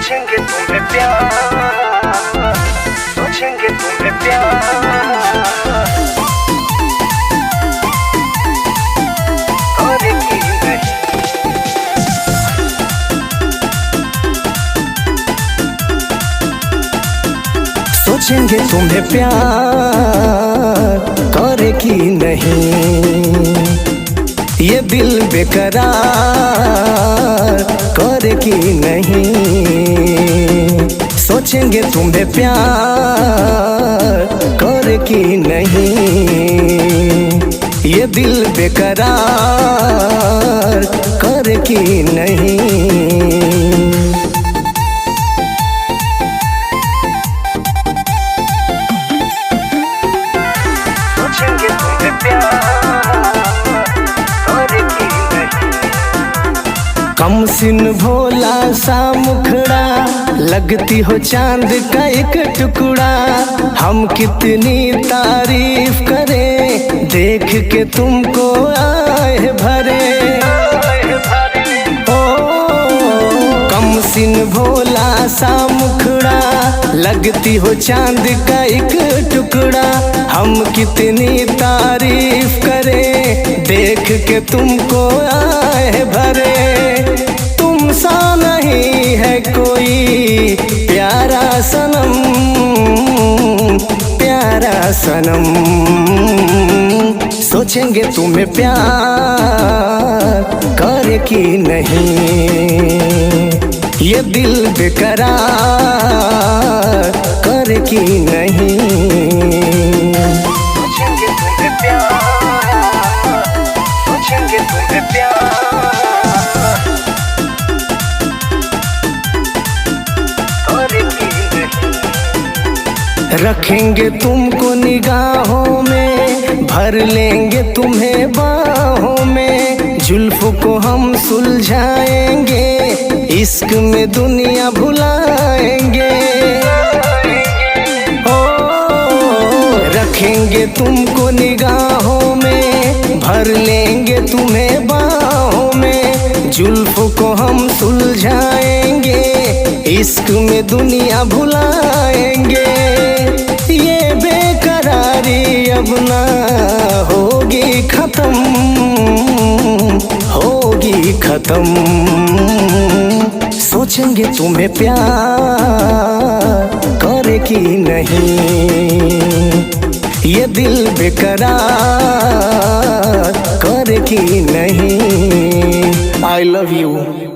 सोचेंगे तुम्हें प्यार, सोचेंगे तुम्हें प्यार करेगी नहीं। सोचेंगे तुम्हें प्यार करेगी नहीं, ये दिल बेकरार करेगी नहीं। सोचेंगे तुम्हें प्यार करेगी नहीं, ये दिल बेकरार करेगी नहीं। कम सिन भोला सा मुखड़ा, लगती हो चांद का एक टुकड़ा। हम कितनी तारीफ करें, देख के तुमको आए भरे। ओ कम सिन भोला सा मुखड़ा, लगती हो चांद का एक टुकड़ा। हम कितनी तारीफ करें, देख के तुमको आए भरे। तुम सा नहीं है कोई प्यारा सनम, प्यारा सनम। सोचेंगे तुम्हें प्यार करेगी नहीं, ये दिल बेकरार करेगी नहीं। सोचेंगे तुम्हें प्यार, सोचेंगे तुम्हें प्यार करेगी नहीं। रखेंगे तुमको निगाहों में, भर लेंगे तुम्हें बाहों में। जुल्फों को हम सुलझाएंगे, इश्क में दुनिया भुलाएंगे। ओ रखेंगे तुमको निगाहों में, भर लेंगे तुम्हें बाहों में। जुल्फों को हम सुलझाएंगे, इश्क में दुनिया भुलाएंगे। ये बेकरारी अब ना होगी खत्म, होगी खत्म। सोचेंगे तुम्हें प्यार करेगी नहीं, ये दिल बेकरार करेगी नहीं। I love you.